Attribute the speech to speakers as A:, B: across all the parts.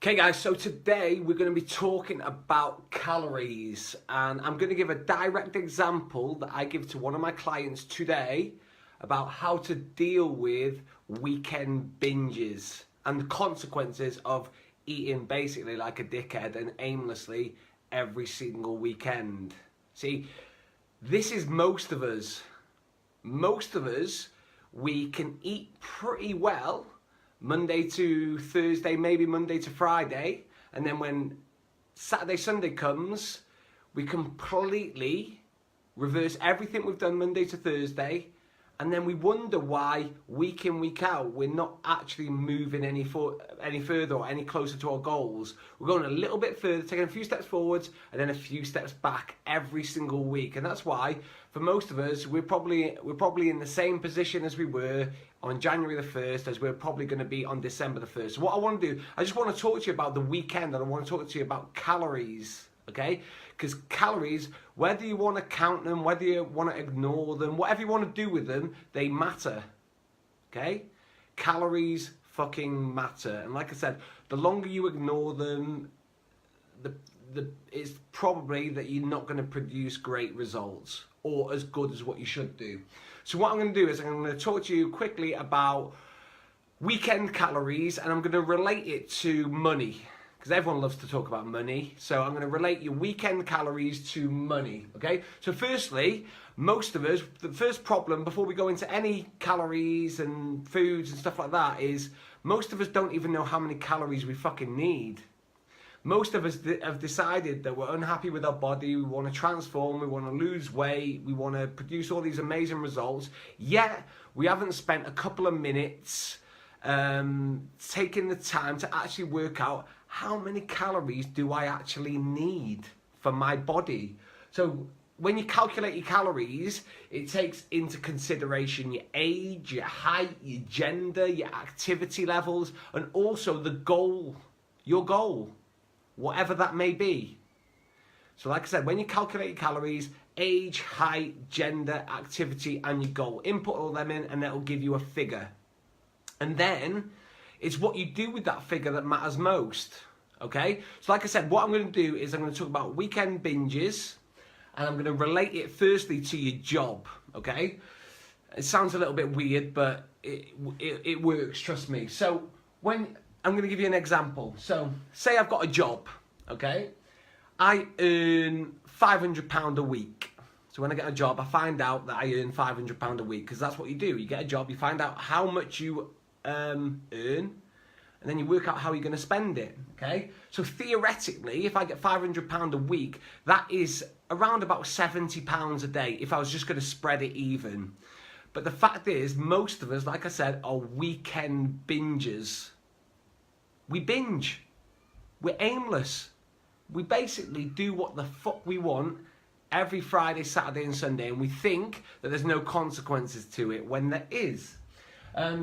A: Okay guys, so today we're going to be talking about calories, and I'm going to give a direct example that I give to one of my clients today about how to deal with weekend binges and the consequences of eating basically like a dickhead and aimlessly every single weekend. See, this is most of us. Most of us, we can eat pretty well Monday to Thursday, maybe Monday to Friday, and then when Saturday, Sunday comes, we completely reverse everything we've done Monday to Thursday, and then we wonder why week in, week out, we're not actually moving any further or any closer to our goals. We're going a little bit further, taking a few steps forwards and then a few steps back every single week. And that's why, for most of us, we're probably in the same position as we were on January the 1st as we're probably going to be on December the 1st. So what I want to do, I just want to talk to you about the weekend, and I want to talk to you about calories. Okay, because calories, whether you want to count them, whether you want to ignore them, whatever you want to do with them, they matter. Okay, calories fucking matter, and like I said, the longer you ignore them, it's probably that you're not going to produce great results or as good as what you should do. So what I'm going to do is I'm going to talk to you quickly about weekend calories, and I'm going to relate it to money, because everyone loves to talk about money. So I'm going to relate your weekend calories to money, okay? So firstly, most of us, the first problem before we go into any calories and foods and stuff like that is most of us don't even know how many calories we fucking need. Most of us have decided that we're unhappy with our body, we want to transform, we want to lose weight, we want to produce all these amazing results, yet we haven't spent a couple of minutes taking the time to actually work out how many calories do I actually need for my body. So when you calculate your calories, it takes into consideration your age, your height, your gender, your activity levels, and also the goal, your goal, whatever that may be. So like I said, when you calculate your calories, age, height, gender, activity, and your goal, input all them in and that'll give you a figure. And then it's what you do with that figure that matters most. Okay? So like I said, what I'm going to do is I'm going to talk about weekend binges, and I'm going to relate it firstly to your job. Okay? It sounds a little bit weird, but it works, trust me. So when I'm going to give you an example. So say I've got a job, okay? I earn £500 a week. So when I get a job, I find out that I earn £500 a week, because that's what you do. You get a job, you find out how much you earn, and then you work out how you're going to spend it, okay? So theoretically, if I get £500 a week, that is around about £70 a day if I was just going to spread it even. But the fact is, most of us, like I said, are weekend bingers. We binge. We're aimless. We basically do what the fuck we want every Friday, Saturday and Sunday, and we think that there's no consequences to it when there is.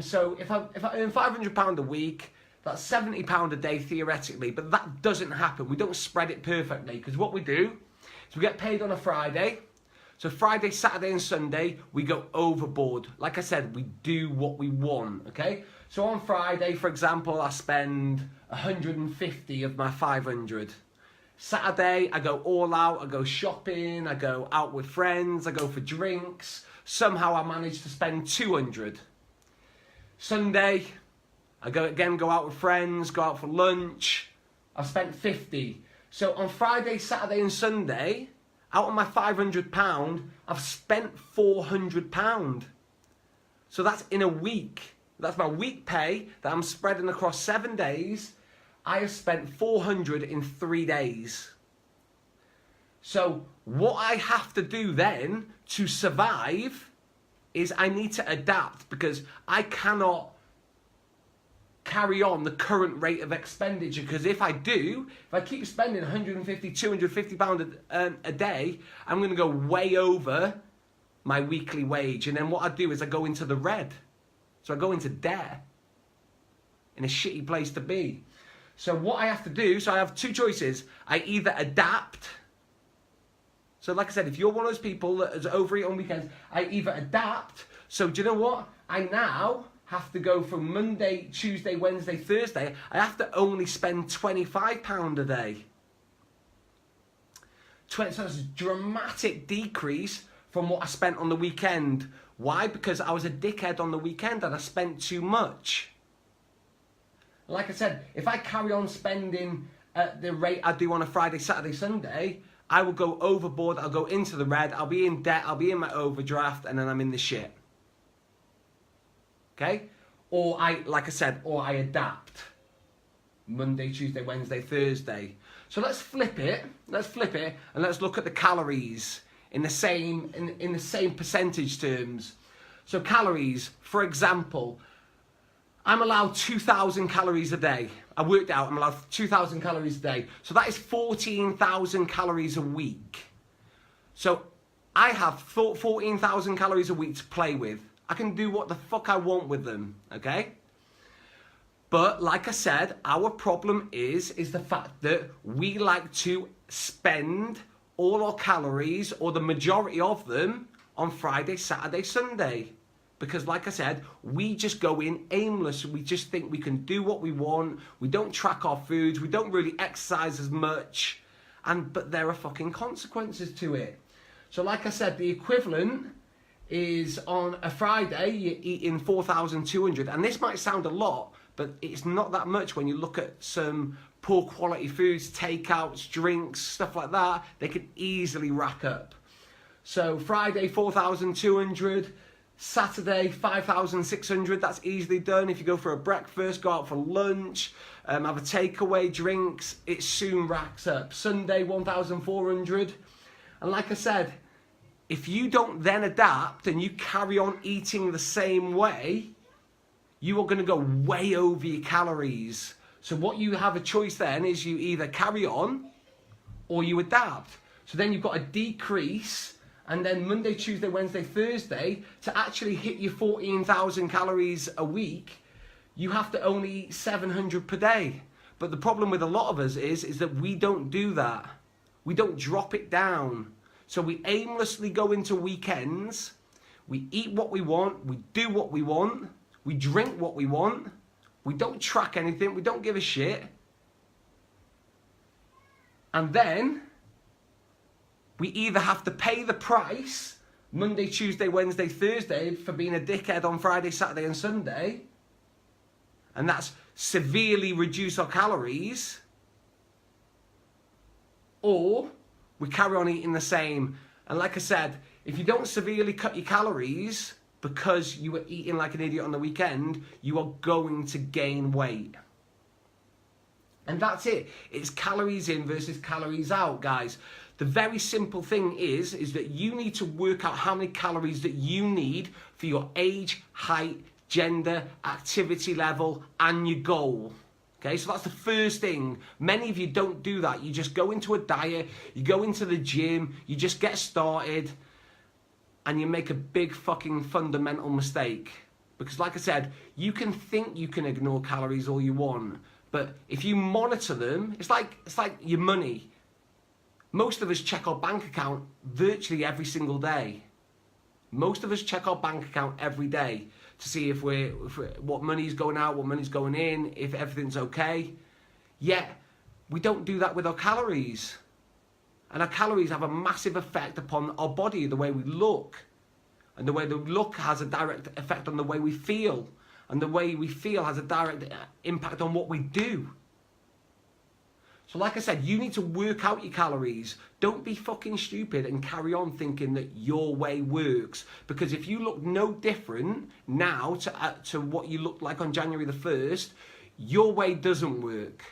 A: So if I earn £500 a week, that's £70 a day theoretically, but that doesn't happen. We don't spread it perfectly, because what we do is we get paid on a Friday. So Friday, Saturday and Sunday, we go overboard. Like I said, we do what we want, okay? So on Friday, for example, I spend 150 of my 500. Saturday, I go all out, I go shopping, I go out with friends, I go for drinks. Somehow I manage to spend 200. Sunday, I go out with friends, go out for lunch. I've spent 50. So on Friday, Saturday and Sunday, out of my £500, I've spent £400. So that's in a week. That's my week pay that I'm spreading across 7 days. I have spent 400 in 3 days. So what I have to do then to survive is I need to adapt, because I cannot carry on the current rate of expenditure, because if I keep spending 150, 250 pound a day, I'm going to go way over my weekly wage, and then what I do is I go into the red. So I go into debt, in a shitty place to be. So what I have to do, so I have two choices. I either adapt. So like I said, if you're one of those people that is overeat on weekends, I either adapt. So do you know what? I now have to go from Monday, Tuesday, Wednesday, Thursday, I have to only spend £25 a day. So that's a dramatic decrease from what I spent on the weekend. Why? Because I was a dickhead on the weekend and I spent too much. Like I said, if I carry on spending at the rate I do on a Friday, Saturday, Sunday, I will go overboard, I'll go into the red, I'll be in debt, I'll be in my overdraft, and then I'm in the shit. Okay? Or I adapt. Monday, Tuesday, Wednesday, Thursday. So let's flip it, and let's look at the calories in the same percentage terms. So calories, for example, I'm allowed 2,000 calories a day. I worked out I'm allowed 2,000 calories a day. So that is 14,000 calories a week. So I have 14,000 calories a week to play with. I can do what the fuck I want with them, okay? But like I said, our problem is the fact that we like to spend all our calories, or the majority of them, on Friday, Saturday, Sunday. Because like I said, we just go in aimless. We just think we can do what we want. We don't track our foods. We don't really exercise as much. But there are fucking consequences to it. So like I said, the equivalent is on a Friday, you're eating 4,200. And this might sound a lot, but it's not that much when you look at some poor quality foods, takeouts, drinks, stuff like that. They can easily rack up. So Friday, 4,200. Saturday, 5,600. That's easily done. If you go for a breakfast, go out for lunch, have a takeaway, drinks, it soon racks up. Sunday, 1,400. And like I said, if you don't then adapt and you carry on eating the same way, you are going to go way over your calories. So what you have a choice then is you either carry on or you adapt. So then you've got a decrease, and then Monday, Tuesday, Wednesday, Thursday, to actually hit your 14,000 calories a week, you have to only eat 700 per day. But the problem with a lot of us is that we don't do that. We don't drop it down. So we aimlessly go into weekends, we eat what we want, we do what we want, we drink what we want, we don't track anything, we don't give a shit. And then we either have to pay the price Monday, Tuesday, Wednesday, Thursday for being a dickhead on Friday, Saturday and Sunday, and that's severely reduce our calories, or we carry on eating the same. And like I said, if you don't severely cut your calories because you were eating like an idiot on the weekend, you are going to gain weight. And that's it. It's calories in versus calories out, guys. The very simple thing is that you need to work out how many calories that you need for your age, height, gender, activity level, and your goal. Okay, so that's the first thing. Many of you don't do that. You just go into a diet, you go into the gym, you just get started, and you make a big fucking fundamental mistake. Because like I said, you can think you can ignore calories all you want, but if you monitor them, it's like your money. Most of us check our bank account virtually every single day. Most of us check our bank account every day to see if what money's going out, what money's going in, if everything's okay. Yet, we don't do that with our calories. And our calories have a massive effect upon our body, the way we look. And the way the look has a direct effect on the way we feel. And the way we feel has a direct impact on what we do. So like I said, you need to work out your calories. Don't be fucking stupid and carry on thinking that your way works. Because if you look no different now to what you looked like on January the 1st, your way doesn't work.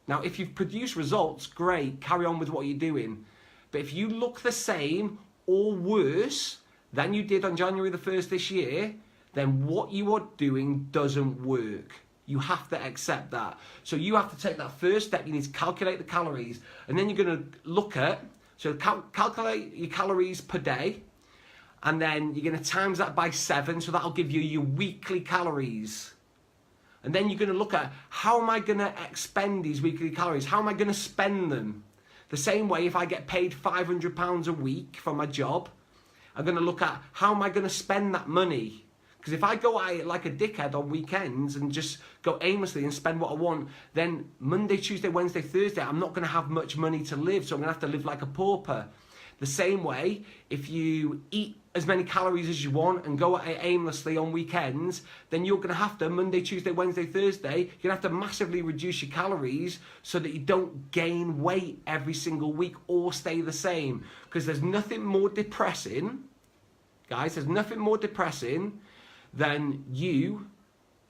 A: Now, if you've produced results, great, carry on with what you're doing. But if you look the same or worse than you did on January the 1st this year, then what you are doing doesn't work. You have to accept that. So you have to take that first step. You need to calculate the calories. And then you're going to look at, so calculate your calories per day. And then you're going to times that by 7. So that'll give you your weekly calories. And then you're going to look at, how am I going to expend these weekly calories? How am I going to spend them? The same way, if I get paid £500 a week for my job, I'm going to look at, how am I going to spend that money? Because if I go at it like a dickhead on weekends and just go aimlessly and spend what I want, then Monday, Tuesday, Wednesday, Thursday, I'm not going to have much money to live, so I'm going to have to live like a pauper. The same way, if you eat as many calories as you want and go at it aimlessly on weekends, then you're going to have to, Monday, Tuesday, Wednesday, Thursday, you're going to have to massively reduce your calories so that you don't gain weight every single week or stay the same. Because there's nothing more depressing, guys, there's nothing more depressing than you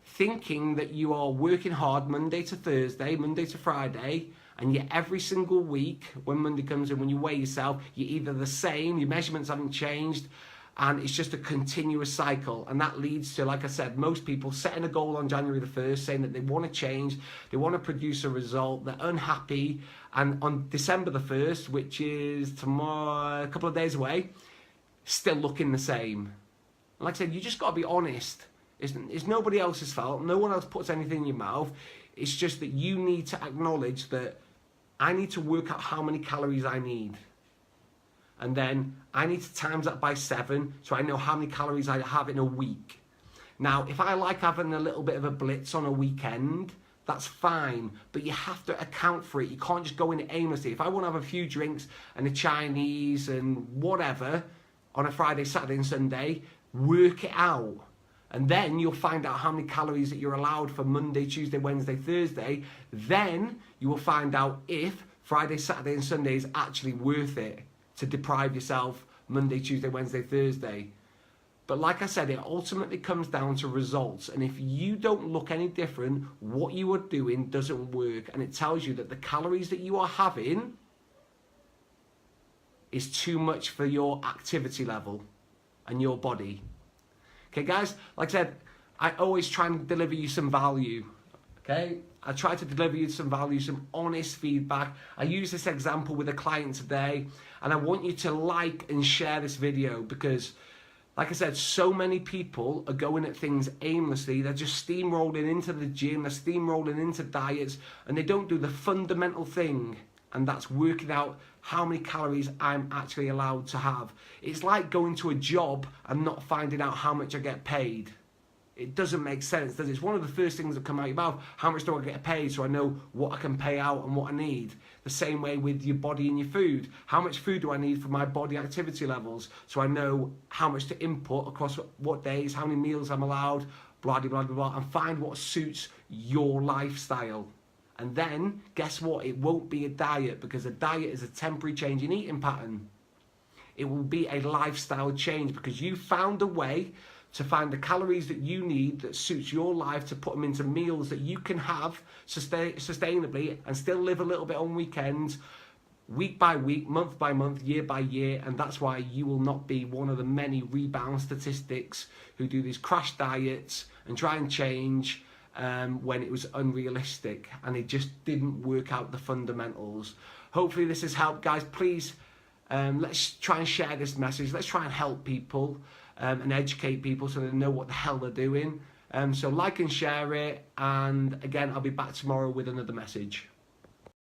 A: thinking that you are working hard Monday to Thursday, Monday to Friday, and yet every single week when Monday comes in, when you weigh yourself, you're either the same, your measurements haven't changed, and it's just a continuous cycle. And that leads to, like I said, most people setting a goal on January the 1st, saying that they want to change, they want to produce a result, they're unhappy, and on December the 1st, which is tomorrow, a couple of days away, still looking the same. Like I said, you just got to be honest. It's nobody else's fault. No one else puts anything in your mouth. It's just that you need to acknowledge that I need to work out how many calories I need. And then I need to times that by 7 so I know how many calories I have in a week. Now, if I like having a little bit of a blitz on a weekend, that's fine. But you have to account for it. You can't just go in aimlessly. If I want to have a few drinks and a Chinese and whatever on a Friday, Saturday and Sunday, work it out. And then you'll find out how many calories that you're allowed for Monday, Tuesday, Wednesday, Thursday. Then you will find out if Friday, Saturday and Sunday is actually worth it to deprive yourself Monday, Tuesday, Wednesday, Thursday. But like I said, it ultimately comes down to results. And if you don't look any different, what you are doing doesn't work. And it tells you that the calories that you are having is too much for your activity level and your body. Okay, guys, like I said, I always try and deliver you some value, okay? I try to deliver you some value, some honest feedback. I use this example with a client today, and I want you to like and share this video because, like I said, so many people are going at things aimlessly. They're just steamrolling into the gym, they're steamrolling into diets, and they don't do the fundamental thing, and that's working out how many calories I'm actually allowed to have. It's like going to a job and not finding out how much I get paid. It doesn't make sense, does it? It's one of the first things that come out of your mouth. How much do I get paid so I know what I can pay out and what I need? The same way with your body and your food. How much food do I need for my body activity levels so I know how much to input across what days, how many meals I'm allowed, blah, blah, blah, blah, and find what suits your lifestyle. And then, guess what? It won't be a diet because a diet is a temporary change in eating pattern. It will be a lifestyle change because you found a way to find the calories that you need that suits your life to put them into meals that you can have sustainably and still live a little bit on weekends, week by week, month by month, year by year. And that's why you will not be one of the many rebound statistics who do these crash diets and try and change when it was unrealistic and it just didn't work out the fundamentals. Hopefully this has helped, guys. Please let's try and share this message. Let's try and help people and educate people so they know what the hell they're doing. So like and share it, and again, I'll be back tomorrow with another message.